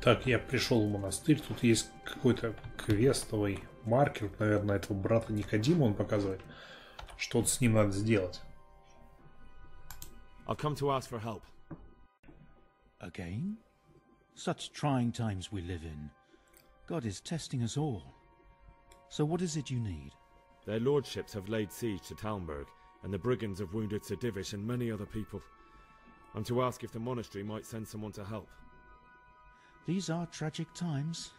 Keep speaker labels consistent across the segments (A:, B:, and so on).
A: Так, я пришел в монастырь. Тут есть какой-то квестовый маркер, наверное, этого брата Никодима он показывает. Что-то с ним надо сделать.
B: I'll come to ask for help.
C: Again? Such trying times we live in. God is testing us all. So what is it you need?
B: Their lordships have laid siege to Talmberg, and the brigands have wounded Sir Divish and many other people. I'm to ask if the monastery might send someone to help.
C: These are tragic times.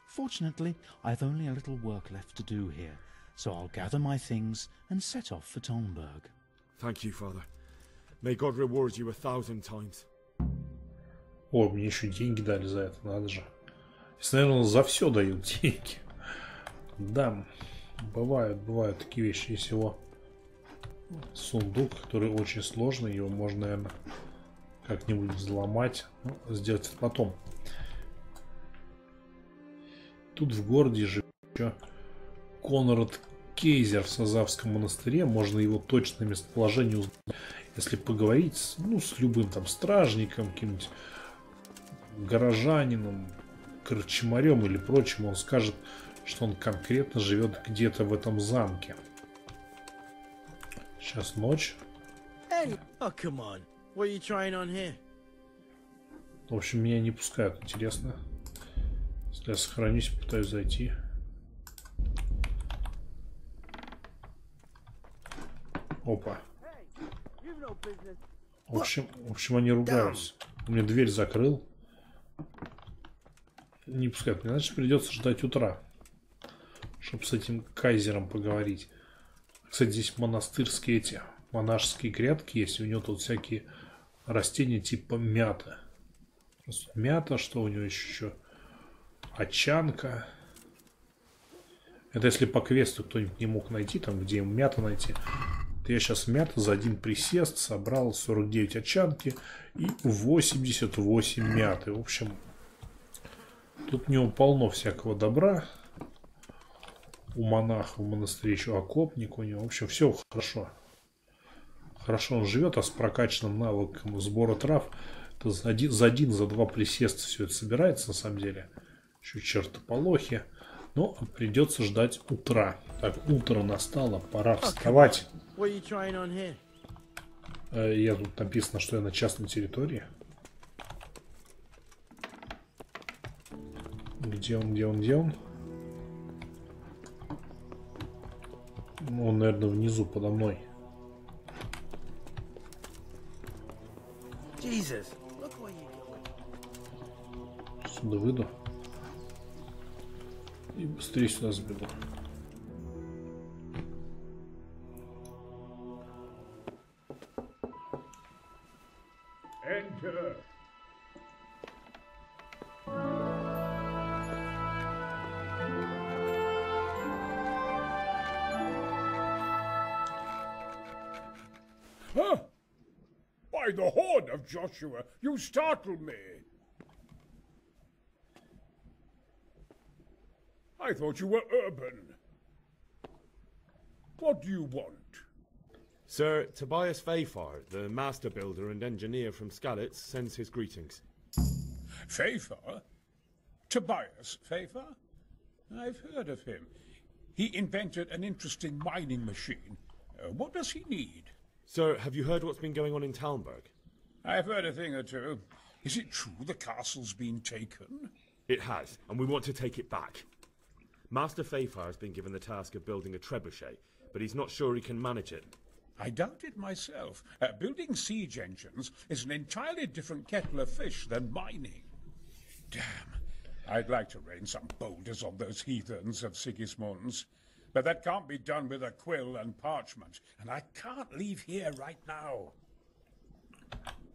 C: Fortunately, I've only a little work left to do here, so I'll gather my things and set off for Talmberg.
B: Thank you, Father. May God reward you 1,000 times.
A: О, мне еще деньги дали за это, надо же. Здесь, наверное, за все дают деньги. Да, бывают такие вещи. Есть его сундук, который очень сложный, его можно, наверное, как-нибудь взломать. Ну, сделать это потом. Тут в городе живет еще Конрад Кейзер в Сазавском монастыре. Можно его точное местоположение узнать, если поговорить с любым там стражником, каким-нибудь горожанином, корчмарем или прочим. Он скажет, что он конкретно живет где-то в этом замке. Сейчас ночь. В общем, меня не пускают, интересно. Если я сохранюсь, пытаюсь зайти. Опа. В общем, они ругаются. Он мне дверь закрыл. Не пускают. Мне, значит, придется ждать утра, чтобы с этим кайзером поговорить. Кстати, здесь монастырские монашеские грядки есть. У него тут всякие растения типа мяты. Мята, что у него еще? Очанка. Это если по квесту кто-нибудь не мог найти, там где ему мята найти. То я сейчас мята за один присест собрал 49 очанки и 88 мяты. В общем, тут у него полно всякого добра. У монаха в монастыре еще окопник у него. В общем, все хорошо. Хорошо он живет, а с прокачанным навыком сбора трав это за два присеста все это собирается на самом деле. Еще чертополохи. Но придется ждать утра. Так, утро настало, пора вставать. Я тут написано, что я на частной территории. Где он? Он, наверное, внизу подо мной. Сюда выйду. И быстрее сюда сбегу.
D: Enter. Huh? By the horn of Joshua, you startled me. I thought you were urban. What do you want?
B: Sir Tobias Fayfar, the master builder and engineer from Skalitz, sends his greetings.
D: Fayfar? Tobias Fayfar? I've heard of him. He invented an interesting mining machine. What does he need?
B: Sir, have you heard what's been going on in Talmberg?
D: I've heard a thing or two. Is it true the castle's been taken?
B: It has, and we want to take it back. Master Fayfar has been given the task of building a trebuchet, but he's not sure he can manage it.
D: I doubt it myself. Building siege engines is an entirely different kettle of fish than mining. Damn. I'd like to rain some boulders on those heathens of Sigismund's. But that can't be done with a quill and parchment. And I can't leave here right now.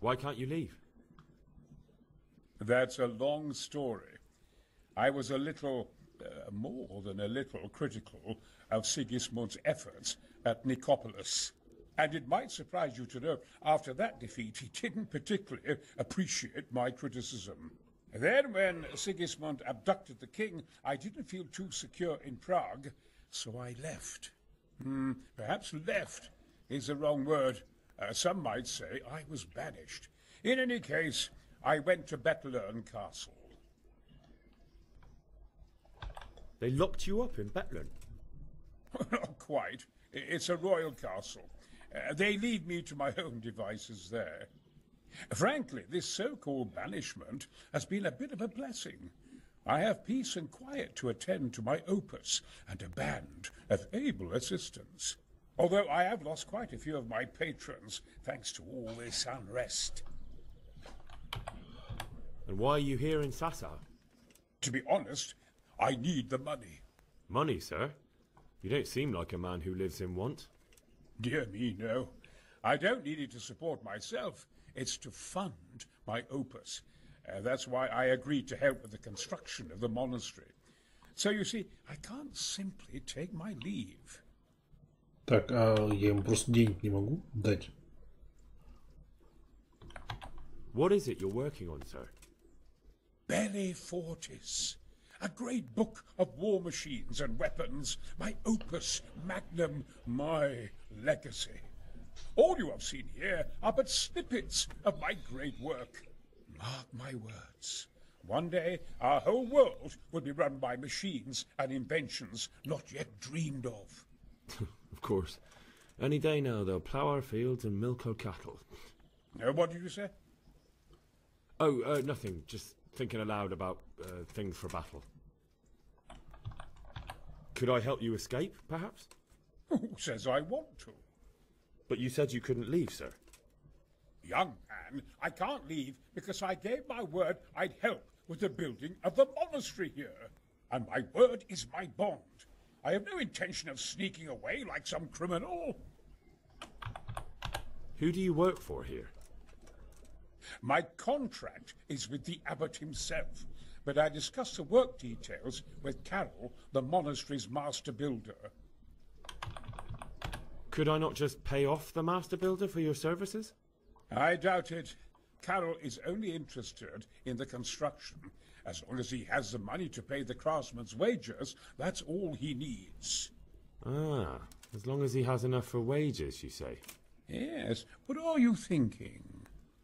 B: Why can't you leave?
D: That's a long story. I was a little, more than a little, critical of Sigismund's efforts at Nicopolis. And it might surprise you to know, after that defeat, he didn't particularly appreciate my criticism. Then, when Sigismund abducted the king, I didn't feel too secure in Prague, so I left. Perhaps left is the wrong word. Some might say I was banished. In any case, I went to Bettelern Castle.
B: They locked you up in Bethlem?
D: Not quite. It's a royal castle. They leave me to my own devices there. Frankly, this so-called banishment has been a bit of a blessing. I have peace and quiet to attend to my opus and a band of able assistants. Although I have lost quite a few of my patrons thanks to all this unrest.
B: And why are you here in Sasa?
D: To be honest, I need the money.
B: Money, sir? You don't seem like a man who lives in want.
D: Dear me, no. I don't need it to support myself. It's to fund my opus. That's why I agreed to help with the construction of the monastery. So you see, I can't simply take my leave.
A: Так, а я им просто денег не могу дать.
B: What is it you're working on, sir?
D: Belli Fortis. A great book of war machines and weapons. My opus magnum, my legacy. All you have seen here are but snippets of my great work. Mark my words. One day, our whole world will be run by machines and inventions not yet dreamed of.
B: Of course. Any day now they'll plough our fields and milk our cattle.
D: What did you say?
B: Oh, nothing. Just thinking aloud about things for battle. Could I help you escape, perhaps?
D: Who says I want to?
B: But you said you couldn't leave, sir.
D: Young man, I can't leave because I gave my word I'd help with the building of the monastery here. And my word is my bond. I have no intention of sneaking away like some criminal.
B: Who do you work for here?
D: My contract is with the abbot himself, but I discussed the work details with Carol, the monastery's master builder.
B: Could I not just pay off the master builder for your services?
D: I doubt it. Carol is only interested in the construction. As long as he has the money to pay the craftsman's wages, that's all he needs.
B: Ah, as long as he has enough for wages, you say?
D: Yes, what are you thinking?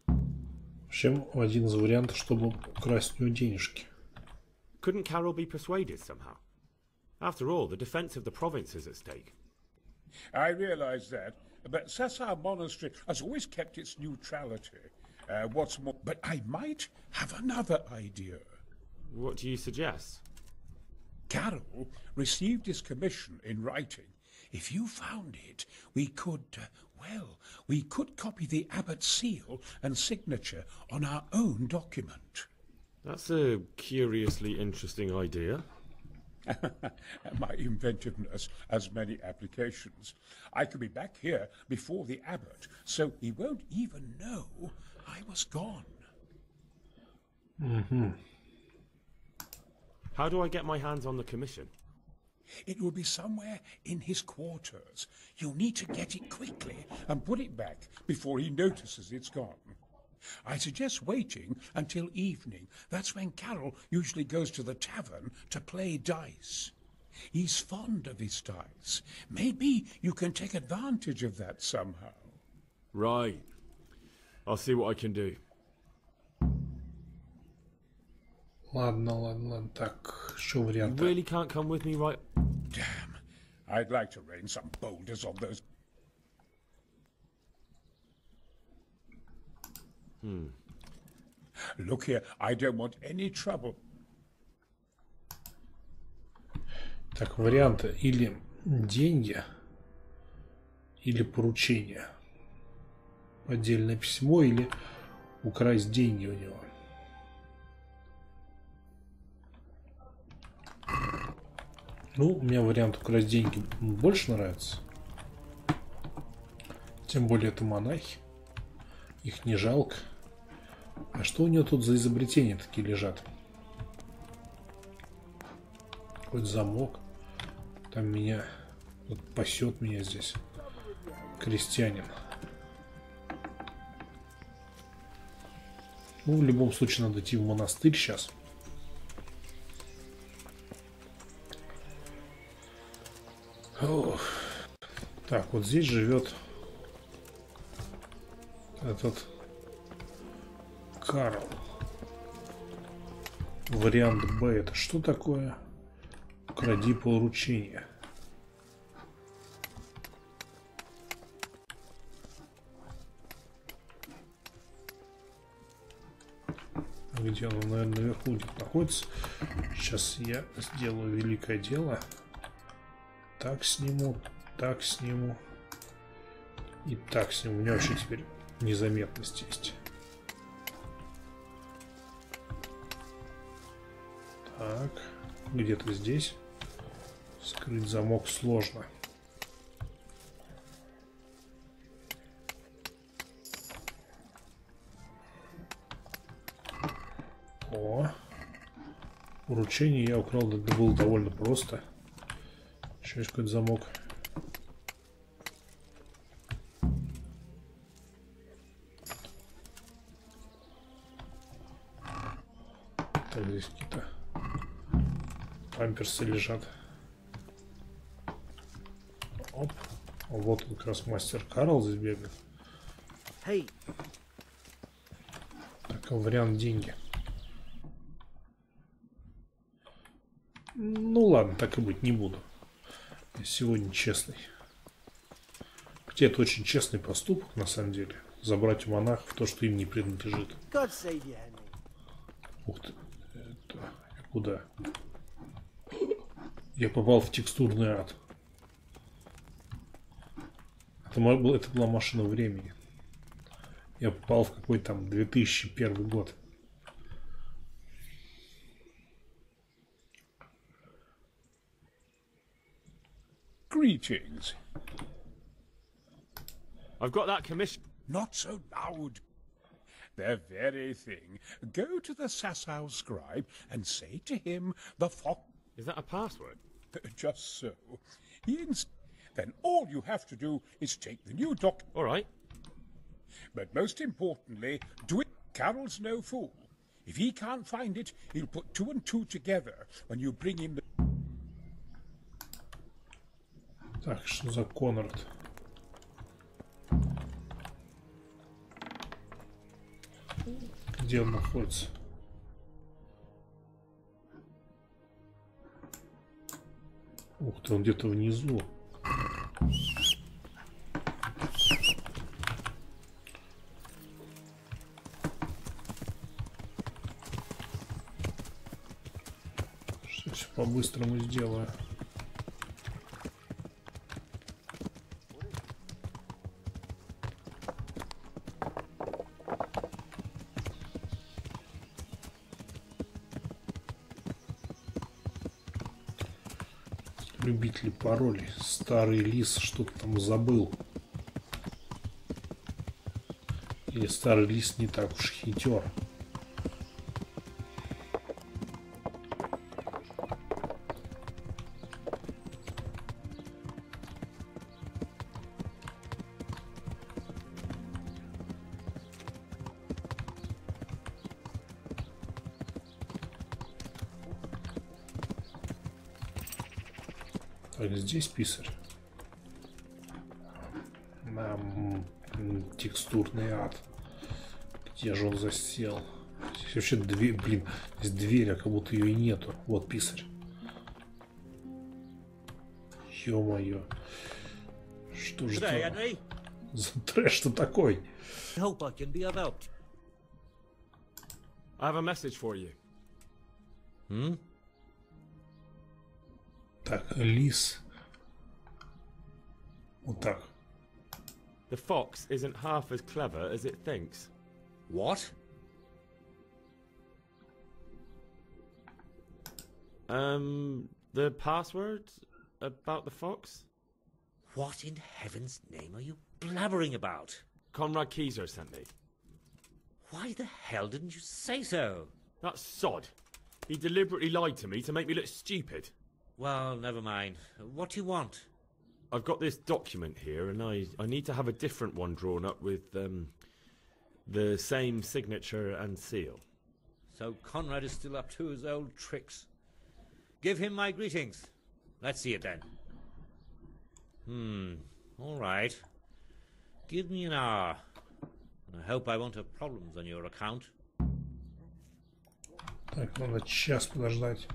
A: В общем, один из вариантов, чтобы украсть у него денежки.
B: Couldn't Carol be persuaded somehow? After all, the defense of the province is at stake.
D: I realize that, but Sasa Monastery has always kept its neutrality. What's more, but I might have another idea.
B: What do you suggest?
D: Carol received his commission in writing. If you found it, we could, we could copy the abbot's seal and signature on our own document.
B: That's a curiously interesting idea.
D: My inventiveness has many applications. I could be back here before the abbot, so he won't even know I was gone.
A: Mm-hmm.
B: How do I get my hands on the commission?
D: It will be somewhere in his quarters. You'll need to get it quickly and put it back before he notices it's gone. I suggest waiting until evening. That's when Carol usually goes to the tavern to play dice. He's fond of his dice. Maybe you can take advantage of that somehow.
B: Right. I'll see what I can do.
A: Ладно. Так, еще
B: You
A: варианты.
B: really can't come with me right...
D: Damn. I'd like to rain some boulders on those. Look here, I don't want any trouble.
A: Так, варианты. Или деньги, или поручение. Отдельное письмо, или украсть деньги у него. Ну, у меня вариант украсть деньги больше нравится. Тем более это монахи. Их не жалко. А что у него тут за изобретения такие лежат? Хоть замок. Там меня... Вот пасет меня здесь. Крестьянин. Ну, в любом случае, надо идти в монастырь сейчас. Ох. Так, вот здесь живет этот Карл. Вариант Б это что такое? Кради поручения. Где он, наверное, наверху где-то находится. Сейчас я сделаю великое дело. Так сниму, так сниму. И так сниму. У меня вообще теперь незаметность есть. Так, где-то здесь. Скрыть замок сложно. О, уручение я украл, это было довольно просто. Еще есть какой-то замок. Так, здесь какие-то памперсы лежат. Оп. Вот он, как раз мастер Карл здесь бегает.
E: Hey.
A: Так, вариант деньги. Ну ладно, так и быть, не буду. Я сегодня честный. Хотя это очень честный поступок, на самом деле. Забрать у монахов то, что им не принадлежит.
E: God save you, Henry.
A: Ух ты. Это... Я куда? Я попал в текстурный ад. Это была машина времени. Я попал в какой-то там 2001 год.
D: Greetings.
B: I've got that commission.
D: Not so loud. The very thing. Go to the Sasau scribe and say to him, the fox.
B: Is that a password?
D: Just so. Then all you have to do is take the new doc.
B: All right.
D: But most importantly, do it. Carol's no fool. If he can't find it, he'll put 2 and 2 together when you bring him the...
A: Так, что за Конрад? Где он находится? Ух ты, он где-то внизу. Сейчас все по-быстрому сделаю. Любители паролей. Старый лис что-то там забыл. Или старый лис не так уж хитер. Так, здесь писарь. Текстурный ад. Где же он засел? Здесь вообще дверь, блин, здесь дверь, а как будто ее и нету. Вот писарь. Ё-моё. Что же за трэш-то такой?
E: Hope I can be of help.
B: I have a message for you.
A: Так, лис. Вот так.
B: The fox isn't half as clever as it thinks.
E: What?
B: The password about the fox?
E: What in heaven's name are you blabbering about?
B: Conrad Keyser sent me.
E: Why the hell didn't you say so?
B: That sod. He deliberately lied to me to make me look stupid.
E: Well, never mind. What do you want?
B: I've got this document here, and I need to have a different one drawn up with the same signature and seal.
E: So Conrad is still up to his old tricks. Give him my greetings. Let's see it then. All right. Give me an hour. And I hope I won't have problems on your account.
A: Так, надо час подождать.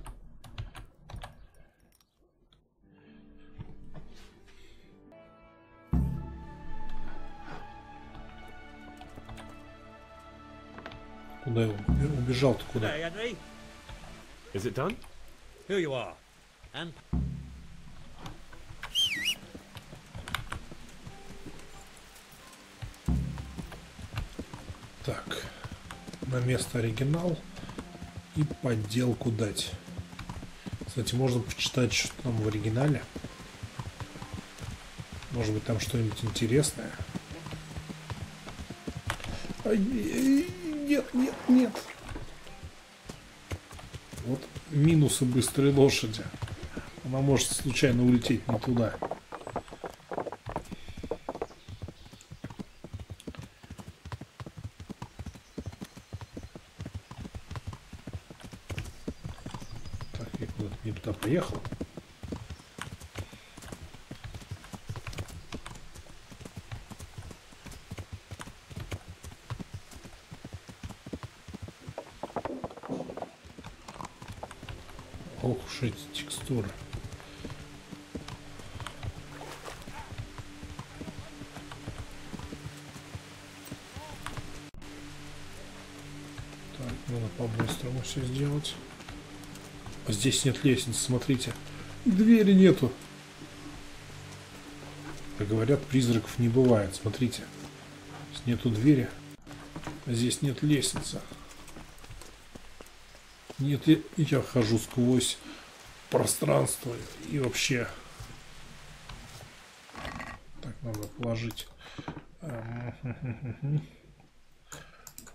A: Куда я убежал-то куда?
E: Hey, Henry.
B: Is it done?
E: Here you are. And
A: Так, на место оригинал и подделку дать. Кстати, можно почитать, что там в оригинале. Может быть, там что-нибудь интересное. Нет, нет, нет. Вот минусы быстрой лошади. Она может случайно улететь не туда. Так, я куда-то не туда поехал. Ох уж эти текстуры. Так, надо по-быстрому все сделать. А здесь нет лестницы, смотрите. И двери нету. Как говорят, призраков не бывает. Смотрите. Здесь нету двери. А здесь нет лестницы. Нет, я хожу сквозь пространство и вообще. Так, надо положить.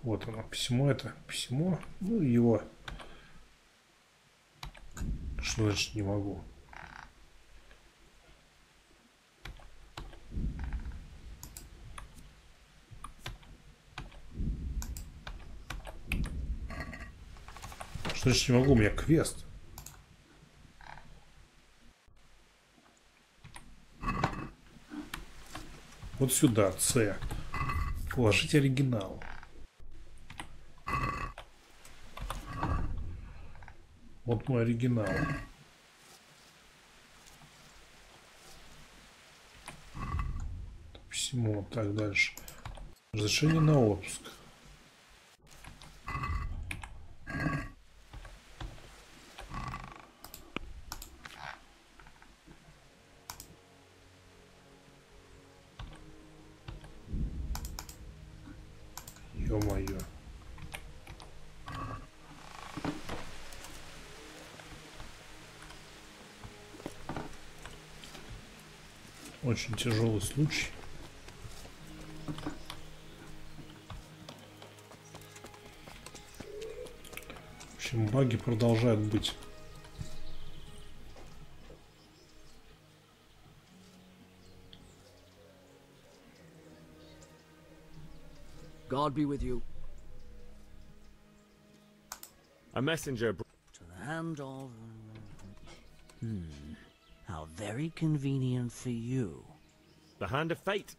A: Вот оно, письмо это. Письмо. Ну, его. Что значит не могу? Что значит не могу? У меня квест. Вот сюда, С. Положить оригинал. Вот мой оригинал. Письмо. Так, дальше. Разрешение на отпуск. Ё-моё. Очень тяжелый случай. В общем, баги продолжают быть.
F: God be with you.
B: A messenger.
F: To the hand of... How very convenient for you.
B: The hand of fate.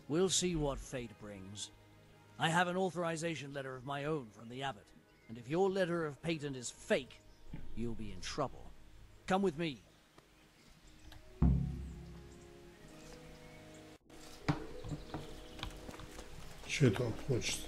F: We'll see what fate brings. I have an authorization letter of my own from the abbot, and if your letter of patent is fake, you'll be in trouble. Come with me.
A: Что это он хочет?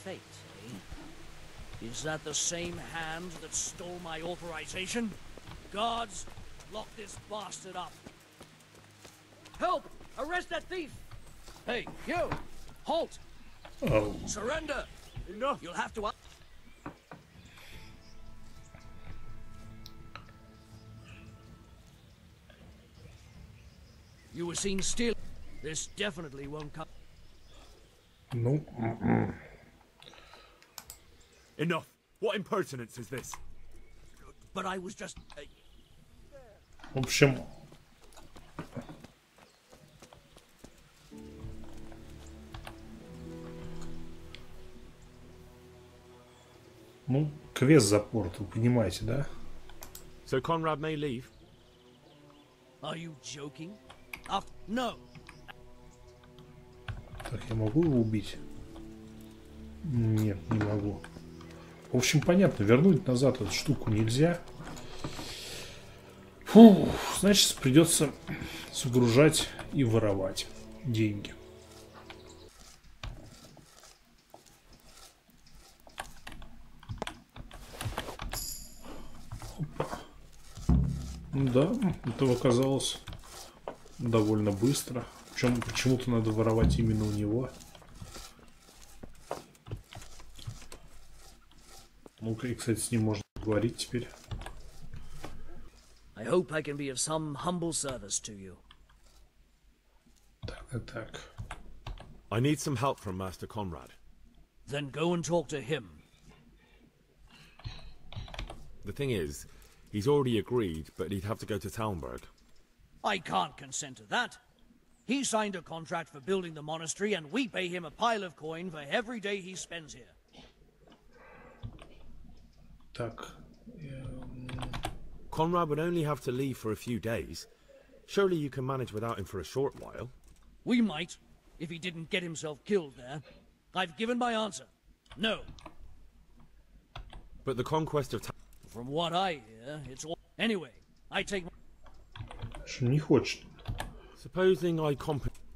F: Fate, eh? Is that the same hand that stole my authorization? Guards, lock this bastard up. Help! Arrest that thief! Hey, you! Halt!
A: Oh.
F: Surrender! Enough! You'll have to... You were seen stealing. This definitely won't come...
A: Ну.
B: Enough. What impertinence is this?
F: But I was just...
A: В общем, Ну, квест за порт, вы понимаете, да?
B: So Conrad may leave?
F: Are you joking? No.
A: Так, я могу его убить? Нет, не могу. В общем, понятно, вернуть назад эту штуку нельзя. Фу, значит, придется загружать и воровать деньги. Опа. Да, этого оказалось довольно быстро. Причем почему-то надо воровать именно у него. Ну-ка, и, кстати, с ним можно говорить теперь.
F: I hope I can be of some humble service to you.
A: Так.
B: I need some help from Master Conrad.
F: Then go and talk to him.
B: The thing is, he's already agreed, but he'd have to go to Talmberg.
F: I can't consent to that. He signed a contract for building the monastery, and we pay him a pile of coin for every day he spends here.
A: Так.
B: Conrad would only have to leave for a few days. Surely you can manage without him for a short while.
F: We might, if he didn't get himself killed there. I've given my answer. No.
B: But the conquest of
F: From what I hear, it's all... Anyway, I take...
A: Что не хочет.
B: Supposing I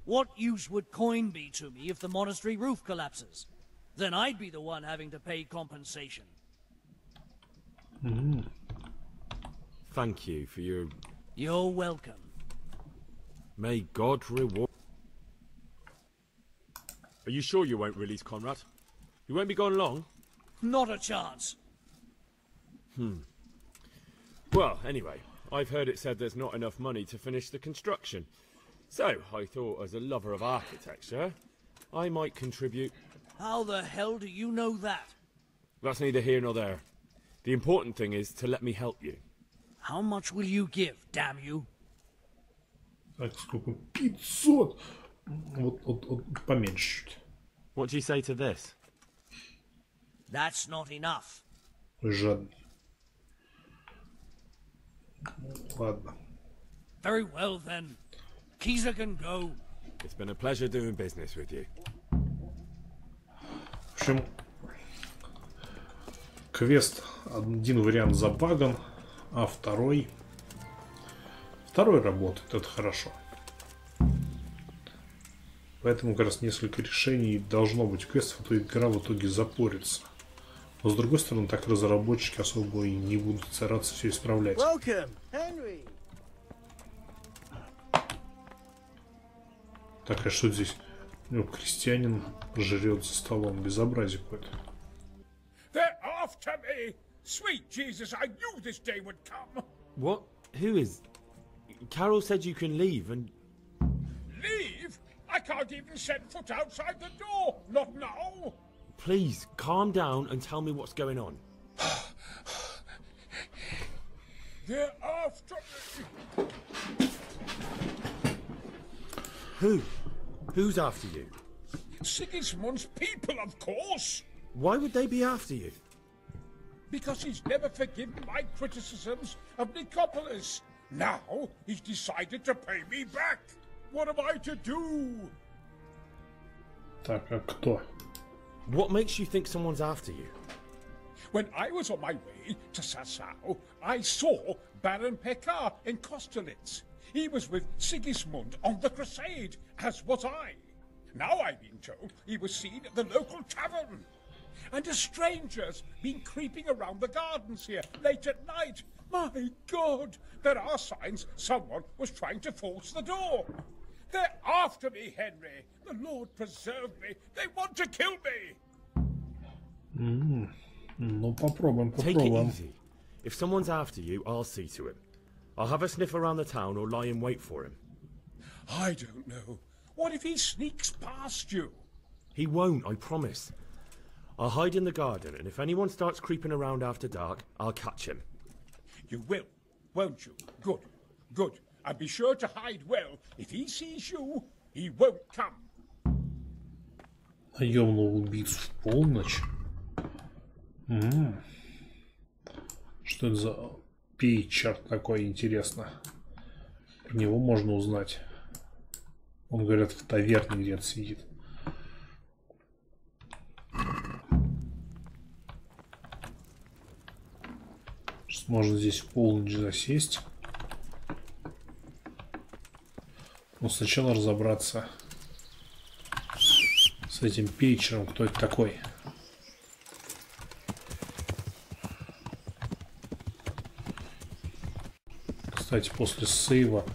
F: What use would coin be to me if the monastery roof collapses? Then I'd be the one having to pay compensation.
B: Thank you for your...
F: You're welcome.
B: May God reward... Are you sure you won't release Conrad? You won't be gone long?
F: Not a chance.
B: Well, anyway, I've heard it said there's not enough money to finish the construction. So, I thought as a lover of architecture, I might contribute...
F: How the hell do you know that?
B: That's neither here nor there. The important thing is to let me help you.
F: How much will you give, damn you?
A: Так, сколько? 500! Вот поменьше чуть.
B: What do you say to this?
F: That's not enough.
A: Жадный. Ладно.
F: Very well then. Keezer can go.
B: It's been a pleasure doing business with you.
A: В общем, квест, один вариант забаган, а второй работает, это хорошо. Поэтому как раз несколько решений должно быть в квестах, а то игра в итоге запорится. Но с другой стороны, так разработчики особо и не будут стараться все исправлять. Так, а что здесь? Ну, крестьянин жрет за столом. Безобразие какое-то.
D: They're after me! Sweet Jesus, I knew this day would come!
B: What? Who is... Carol said you can leave and...
D: Leave? I can't even set foot outside the door! Not now!
B: Please, calm down and tell me what's going on.
D: They're after me!
B: Who? Who's after you?
D: Sigismund's people, of course!
B: Why would they be after you?
D: Because he's never forgiven my criticisms of Nicopolis. Now he's decided to pay me back. What am I to do?
A: Так, а кто?
B: What makes you think someone's after you?
D: When I was on my way to Sassau, I saw Baron Pekar in Kostelitz. He was with Sigismund on the crusade, as was I. Now I've been told he was seen at the local tavern. And a stranger's been creeping around the gardens here late at night. My God, there are signs someone was trying to force the door. They're after me, Henry. The Lord preserve me. They want to kill me.
A: Ну, попробуем.
B: Take it easy. If someone's after you, I'll see to him. I'll have a sniff around the town or lie in wait for him.
D: I don't know. What if he sneaks past you?
B: He won't, I promise. I'll hide in the garden, and if anyone starts creeping around after dark, I'll catch him.
D: You will, won't you? Good, good. And be sure to hide well. If he sees you, he won't come.
A: Наемного убийцу в полночь. Что это за пейчер такой, интересно? Про него можно узнать. Он, говорят, в таверне где-то сидит. Сейчас можно здесь в полночь засесть. Но сначала разобраться с этим пейчером, кто это такой. Кстати, после сейва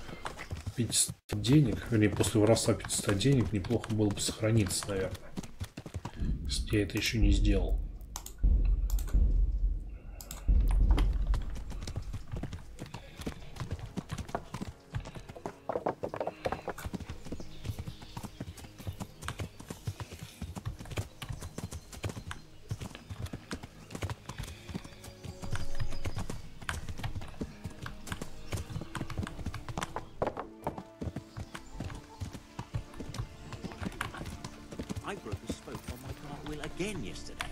A: 500 денег, вернее, после воровства 500 денег неплохо было бы сохраниться, наверное. Если я это еще не сделал.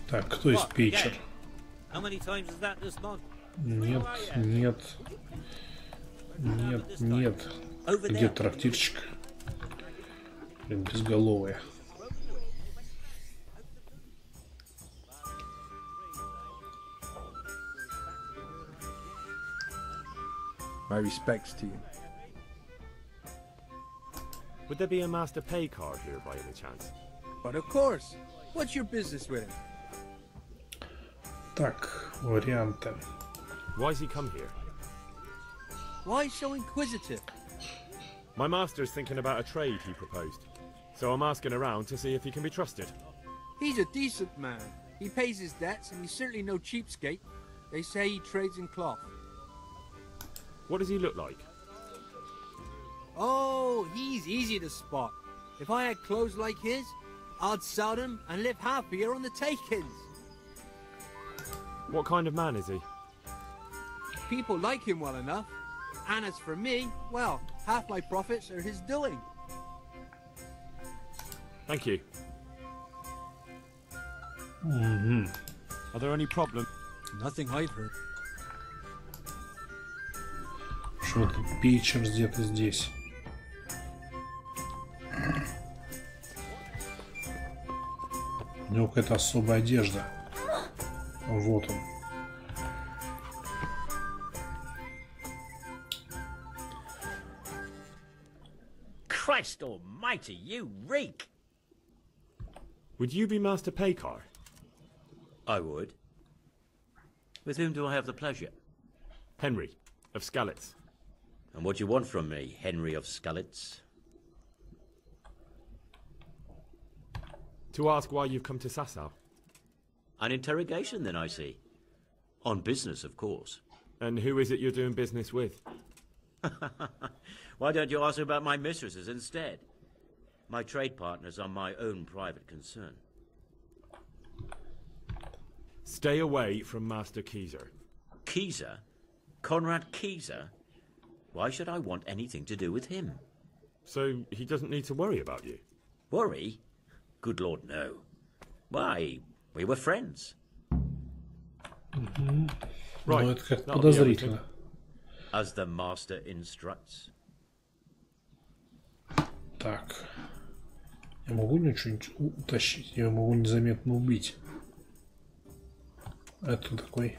A: Так, кто из пейчер? Нет, нет. Нет, нет. Где трактирчик? Блин, безголовые.
G: My respects to you.
B: Would there be a master pay card here by any chance?
G: But of course. What's your business with him?
A: Так, варианты.
B: Why's he come here?
G: Why so inquisitive?
B: My master's thinking about a trade he proposed. So I'm asking around to see if he can be trusted.
G: He's a decent man. He pays his debts and he's certainly no cheapskate. They say he trades in cloth.
B: What does he look like?
G: Oh, he's easy to spot. If I had clothes like his, I'd sell them and live happier on the takings.
B: What kind of man is he?
G: People like him well enough. And as for me, well, half my profits are his doing.
B: Thank you. Are there any problems?
G: Nothing I've heard.
A: Что-то пейчер где-то здесь. У него какая-то особая одежда. Вот он.
E: Christ almighty, you reek!
B: Would you be Master Paycar?
E: I would. With whom do I have the pleasure?
B: Henry, of Skalitz.
E: And what do you want from me, Henry of Skalitz?
B: To ask why you've come to Sasau.
E: An interrogation, then, I see. On business, of course.
B: And who is it you're doing business with?
E: Why don't you ask about my mistresses instead? My trade partners are my own private concern.
B: Stay away from Master Keyser.
E: Keyser? Conrad Keyser? Why should I want anything to do with him?
B: So he doesn't need to worry about you?
E: Worry? Good Lord, no. Why, we were friends.
A: Ну,
B: Right.
A: это как
B: That'll be
A: подозрительно.
E: As the master instructs.
A: Так. Я могу у него что-нибудь утащить? Я могу незаметно убить. Это такой.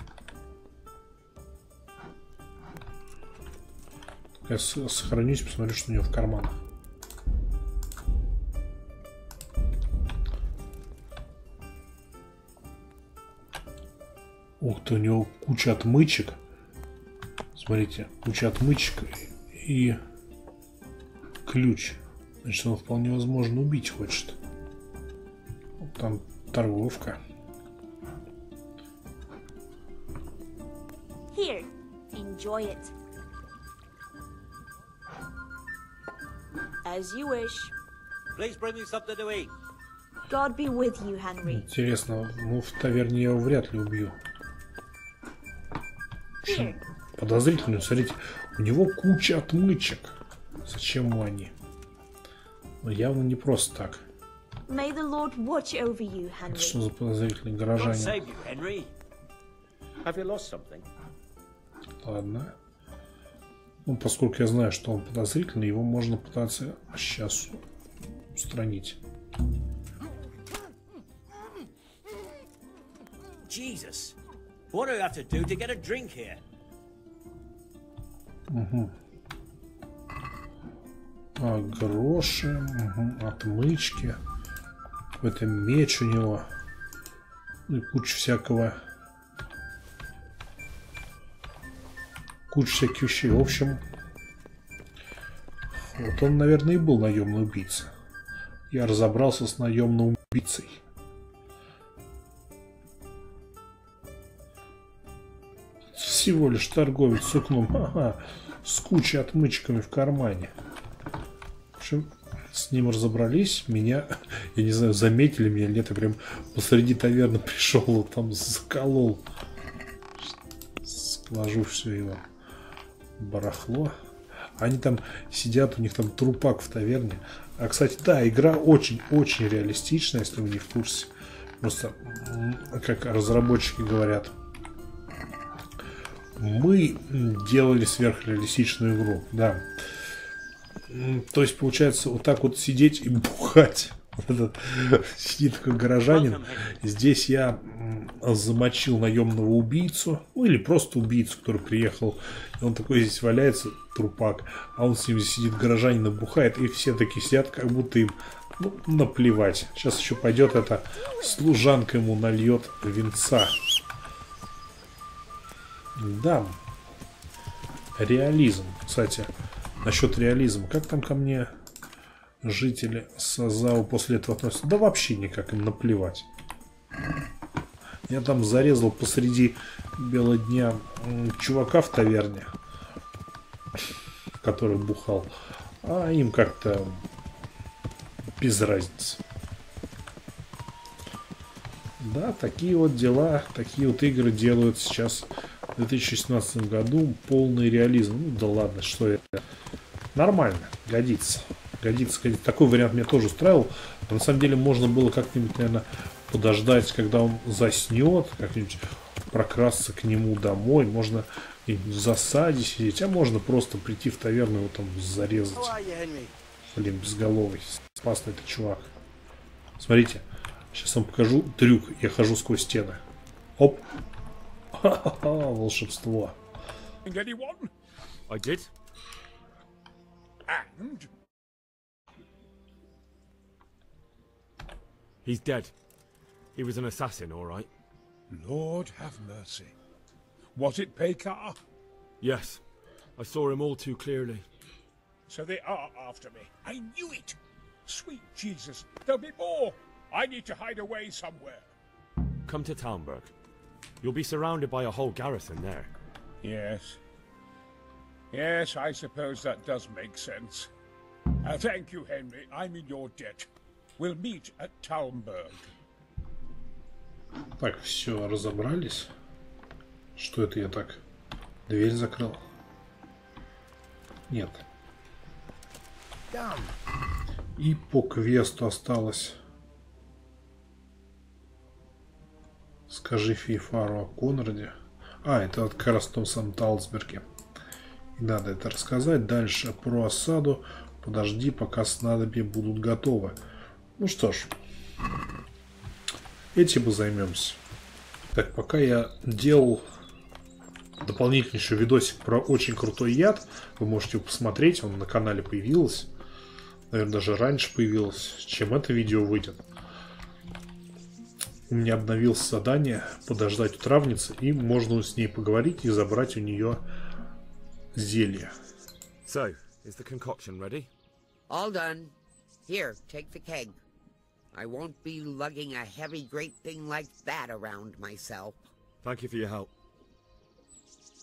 A: Я сохранюсь, посмотрю, что у него в карманах. Ух ты, у него куча отмычек. Смотрите, куча отмычек и ключ. Значит, он вполне возможно убить хочет. Там торговка.
H: Here, enjoy it. As you wish.
E: Please bring me something to eat.
H: God be with you, Henry.
A: Интересно, ну в таверне я его вряд ли убью.
H: Here.
A: Подозрительно, смотрите, у него куча отмычек. Зачем ему они? Но явно не просто так.
H: May the Lord watch over you,
A: Это
H: Henry.
A: что за подозрительный
E: God
A: горожанин?
E: save you, Henry. Have you lost something?
A: Ладно. Ну, поскольку я знаю, что он подозрительный, его можно пытаться сейчас устранить.
F: Jesus, what do I have to do to get a drink here?
A: Угу. Гроши, отмычки. Какой-то меч у него. И куча всякого. Куча всяких вещей. В общем, вот он, наверное, и был наемный убийца. Я разобрался с наемным убийцей. Всего лишь торговец сукном. Ага, с кучей отмычками в кармане. В общем, с ним разобрались. Меня, я не знаю, заметили меня или нет. Я прям посреди таверны пришел, вот там заколол. Сложу все его барахло. Они там сидят, у них там трупак в таверне. А, кстати, да, игра очень-очень реалистичная, если вы не в курсе. Просто, как разработчики говорят, мы делали сверхреалистичную игру, да. То есть, получается, вот так вот сидеть и бухать. Сидит такой горожанин. Здесь я замочил наемного убийцу. Ну, или просто убийцу, который приехал. И он такой здесь валяется, трупак. А он с ним сидит, горожанин, и бухает. И все такие сидят, как будто им наплевать. Сейчас еще пойдет эта служанка, ему нальет винца. Да. Реализм. Кстати, насчет реализма. Как там ко мне жители Сазау после этого относятся? Да вообще никак, им наплевать. Я там зарезал посреди бела дня чувака в таверне, который бухал. А им как-то без разницы. Да, такие вот дела, такие вот игры делают сейчас в 2017 году. Полный реализм. Ну да ладно, что это. Нормально, годится. Годится. Такой вариант меня тоже устраивал. Но на самом деле можно было как-нибудь, наверное, подождать, когда он заснет, как-нибудь прокрасться к нему домой. Можно в засаде сидеть, а можно просто прийти в таверну и его там зарезать. Блин, безголовый. Опасный это чувак. Смотрите. Сейчас вам покажу трюк. Я хожу сквозь стены. Оп. Ха-ха-ха, волшебство.
B: I did.
D: And?
B: He's dead. He was an assassin, all right.
D: Lord have mercy. Was it Pekar?
B: Yes. I saw him all too clearly.
D: So they are after me. I knew it. Sweet Jesus, there'll be more. I need to hide away somewhere.
B: Come to Talmberg. You'll be surrounded by a whole garrison there.
D: Yes. Yes, I suppose that does make sense. Thank you, Henry. I'm in your debt. We'll meet at Talmberg.
A: Так, все, разобрались. Что это я так? Дверь закрыл? Нет. И по квесту осталось. Скажи Фейфару о Конраде. А, это вот как раз в том самом Талсберге. И надо это рассказать. Дальше про осаду. Подожди, пока снадобья будут готовы. Ну что ж. Этим мы займемся. Так, пока я делал дополнительный еще видосик про очень крутой яд. Вы можете его посмотреть. Он на канале появился. Наверное, даже раньше появилось, чем это видео выйдет. У меня обновилось задание подождать у травницы, и можно с ней поговорить и забрать у нее зелье.
B: So, is the concoction ready?
I: All done. Here, take the keg. I won't be lugging a heavy great thing like that around myself.
B: Thank you for your help.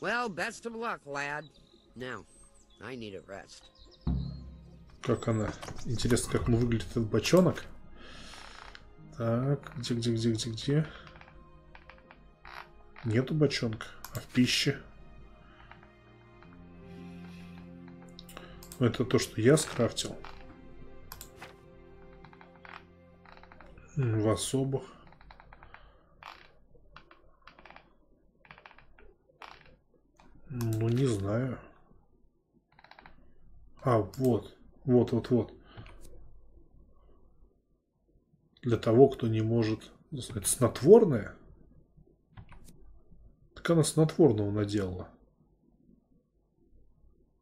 I: Well, best of luck, lad. Now, I need a rest.
A: Как она? Интересно, как выглядит этот бочонок. Так, где? Нету бочонка, а в пище. Это то, что я скрафтил. В особых. вот. Вот. Для того, кто не может... Это снотворное? Так она снотворного наделала.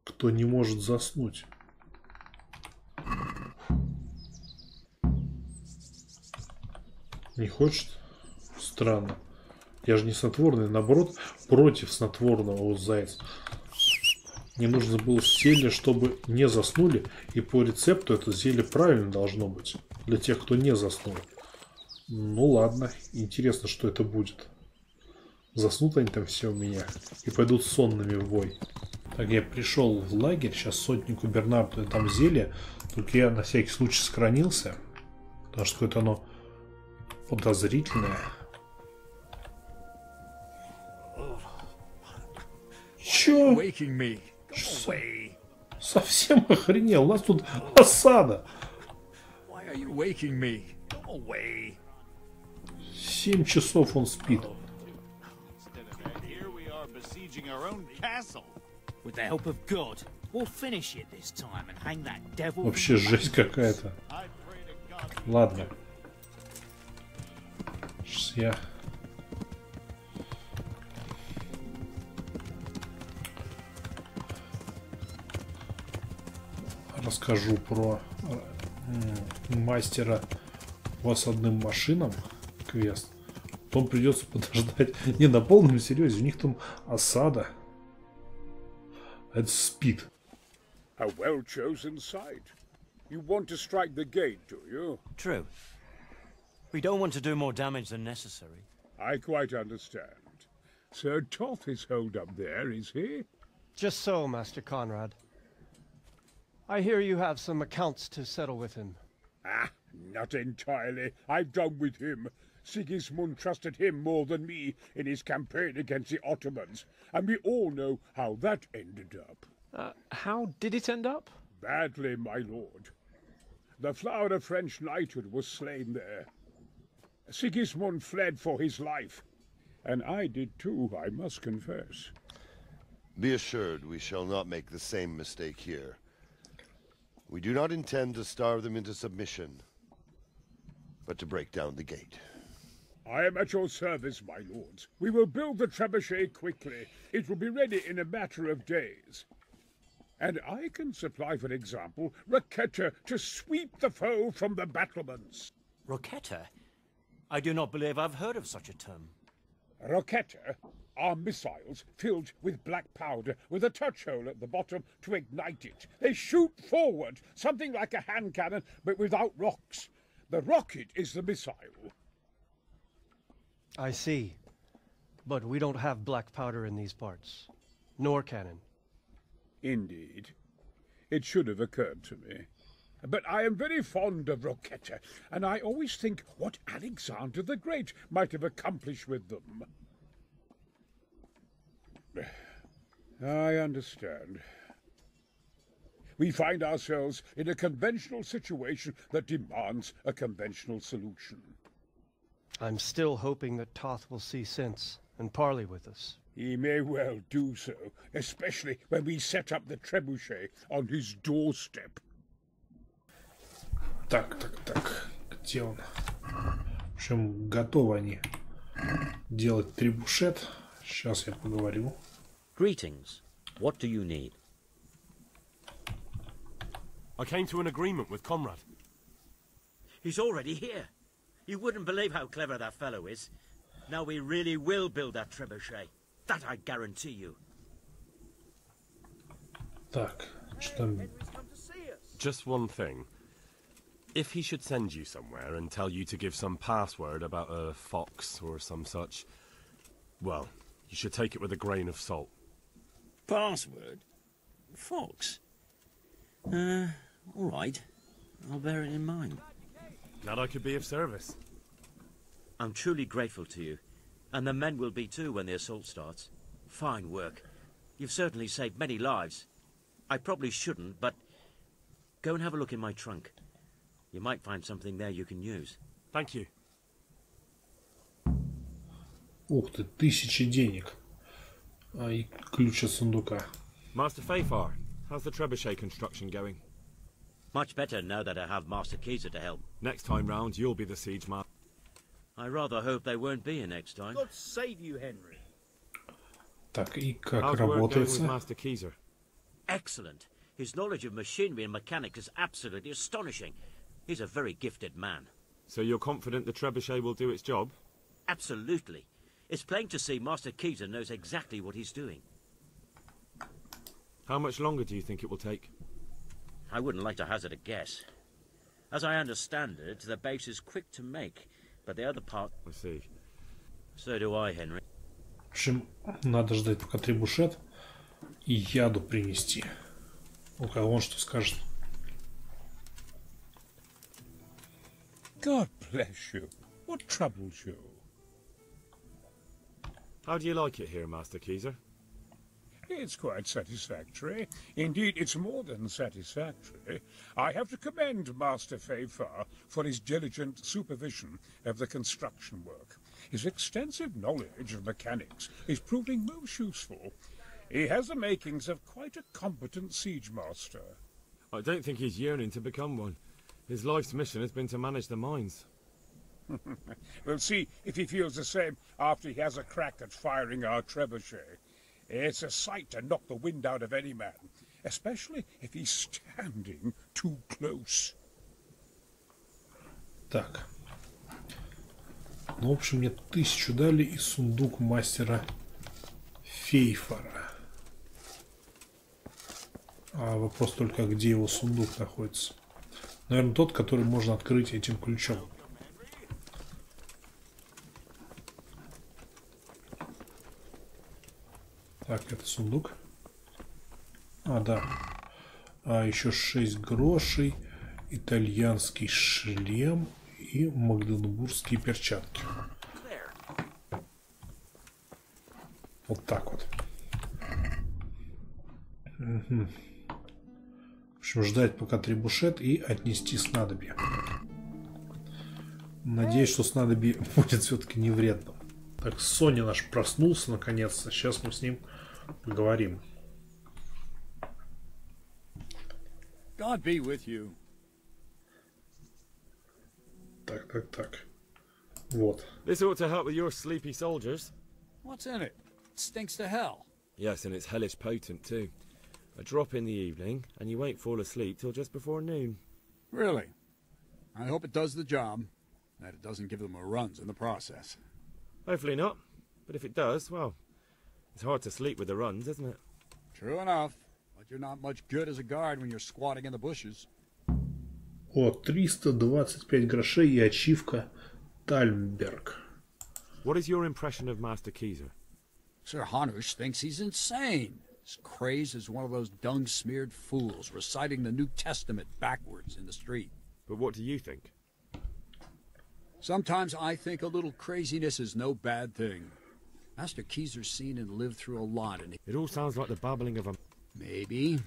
A: Кто не может заснуть. Не хочет? Странно. Я же не снотворный, наоборот, против снотворного, вот заяц. Мне нужно было зелье, чтобы не заснули. И по рецепту это зелье правильно должно быть. Для тех, кто не заснул. Ну ладно. Интересно, что это будет. Заснут они там все у меня. И пойдут сонными в бой. Так, я пришел в лагерь. Сейчас сотнику Бернарду там зелье. Только я на всякий случай сохранился. Потому что какое-то оно подозрительное. Чё? Совсем охренел. У нас тут осада. 7 часов он спит. Вообще жесть какая-то. Ладно. Сейчас я... расскажу про мастера по осадным машинам, квест. Потом придется подождать. Не, на полном серьезе, у них там осада. Это спид.
D: A well-chosen site. You want to strike the gate, do you?
F: True. We don't want to do more damage than necessary.
D: I quite understand. Sir Toth is holed up there, is he?
J: Just so, Master Conrad. I hear you have some accounts to settle with him.
D: Ah, not entirely. I've done with him. Sigismund trusted him more than me in his campaign against the Ottomans, and we all know how that ended up.
J: How did it end up?
D: Badly, my lord. The flower of French knighthood was slain there. Sigismund fled for his life, and I did too, I must confess.
K: Be assured we shall not make the same mistake here. We do not intend to starve them into submission, but to break down the gate.
D: I am at your service, my lords. We will build the trebuchet quickly. It will be ready in a matter of days. And I can supply, for example, Raketchik to sweep the foe from the battlements.
F: Raketchik? I do not believe I've heard of such a term.
D: Raketchik are missiles filled with black powder with a touch hole at the bottom to ignite it. They shoot forward, something like a hand cannon, but without rocks. The rocket is the missile.
J: I see. But we don't have black powder in these parts. Nor cannon.
D: Indeed. It should have occurred to me. But I am very fond of Roketa, and I always think what Alexander the Great might have accomplished with them. I understand. We find ourselves in a conventional situation that demands a conventional solution.
J: I'm still hoping that Toth will see sense and parley with us.
D: He may well do so, especially when we set up the trebuchet on his doorstep.
A: Так. Где он? В общем, готовы они делать требушет. Сейчас я поговорю.
L: Greetings. What do you need?
B: I came to an agreement with Conrad.
L: He's already here. You wouldn't believe how clever that fellow is. Now we really will build that trebuchet. That I guarantee you.
A: Так, что там?
B: Just one thing. If he should send you somewhere and tell you to give some password about a fox or some such, well, you should take it with a grain of salt.
L: Password? Fox? All right. I'll bear it in mind.
B: Glad I could be of service.
L: I'm truly grateful to you. And the men will be too when the assault starts. Fine work. You've certainly saved many lives. I probably shouldn't, but go and have a look in my trunk. You might find something there you can use.
B: Thank you.
A: Ух ты, 1000 денег. И ключ от сундука.
B: Master Fafar, How's the trebuchet construction going?
L: Much better now that I have Master Keyser to help.
B: Next time round, you'll be the siege master.
L: I rather hope they won't be here next time.
G: God save you, Henry.
A: Так, и как
B: How's work going with
A: работается?
B: Master Keyser?
L: Excellent. His knowledge of machinery and mechanics is absolutely astonishing. He's a very gifted man.
B: So you're confident the trebuchet will do its job?
L: Absolutely. It's plain to see Master Keyser knows exactly what he's doing.
B: How much longer do you think it will take?
L: I wouldn't like to hazard a guess. As I understand it, the base is quick to make, but the other part...
B: I see.
L: So do I, Henry.
A: В общем, надо ждать, пока требушет и яду принести. Ну-ка, он что скажет.
D: God bless you. What troubles you?
B: How do you like it here, Master Keyser?
D: It's quite satisfactory. Indeed, it's more than satisfactory. I have to commend Master Fayfar for his diligent supervision of the construction work. His extensive knowledge of mechanics is proving most useful. He has the makings of quite a competent siege master.
B: I don't think he's yearning to become one. His life's mission has been to manage the mines.
D: We'll see if he feels the same after he has a crack at firing our trebuchet. It's a sight to knock the wind out of any man, especially if he's standing too close.
A: Так. Ну, в общем, мне 1000 дали и сундук мастера Фейфара. А вопрос только, где его сундук находится. Наверное, тот, который можно открыть этим ключом. Так, это сундук. А, да. А еще 6 грошей, итальянский шлем и магденбургские перчатки. Вот так вот. Угу. В общем, ждать пока требушет и отнести снадобье. Надеюсь, что снадобье будет все-таки не вредным. Так, Соня наш проснулся наконец-то. Сейчас мы с ним поговорим.
M: God be with you.
A: Так. Вот.
B: This ought to help with your sleepy soldiers.
M: What's in it? It stinks to hell.
B: Yes, and it's hellish potent too. A drop in the evening, and you won't fall asleep till just before noon.
M: Really? I hope it does the job. That it doesn't give them a runs in the process.
B: Hopefully not. But if it does, well, it's hard to sleep with the runs, isn't it?
M: True enough. But you're not much good as a guard when you're squatting in the bushes.
A: О, 325 грошей и ачивка Тальмберг.
B: What is your impression of Master Keyser?
M: Sir Hanush thinks he's insane. He's crazed as one of those dung-smeared fools reciting the New Testament backwards in the street.
B: But what do you think?
M: Sometimes I think a little craziness is no bad thing. Master Keyser's seen and lived through a lot, and
B: it all sounds like the babbling of a...
M: Maybe.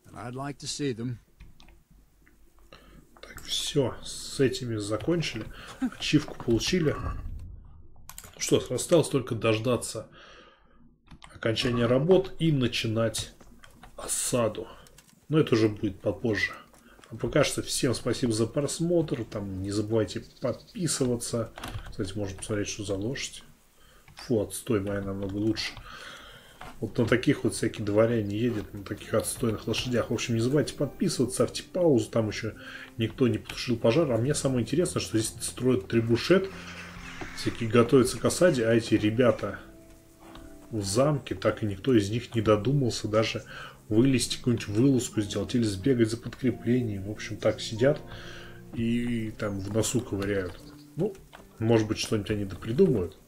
M: And I'd like to see them.
A: Так, все, с этими закончили. Ачивку получили. Что ж, осталось только дождаться окончания работ и начинать осаду. Но это уже будет попозже. А пока что всем спасибо за просмотр. Там не забывайте подписываться. Кстати, можно посмотреть, что за лошадь. Фу, отстой моя намного лучше. Вот на таких вот всякие дворяне едет, на таких отстойных лошадях. В общем, не забывайте подписываться, ставьте паузу. Там еще никто не потушил пожар. А мне самое интересное, что здесь строят требушет. Всякие готовятся к осаде. А эти ребята в замке, так и никто из них не додумался даже вылезти, какую-нибудь вылазку сделать или сбегать за подкреплением. В общем, так сидят и там в носу ковыряют. Ну, может быть, что-нибудь они допридумают.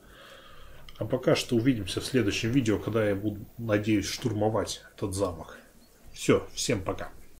A: А пока что увидимся в следующем видео, когда я буду, надеюсь, штурмовать этот замок. Все, всем пока.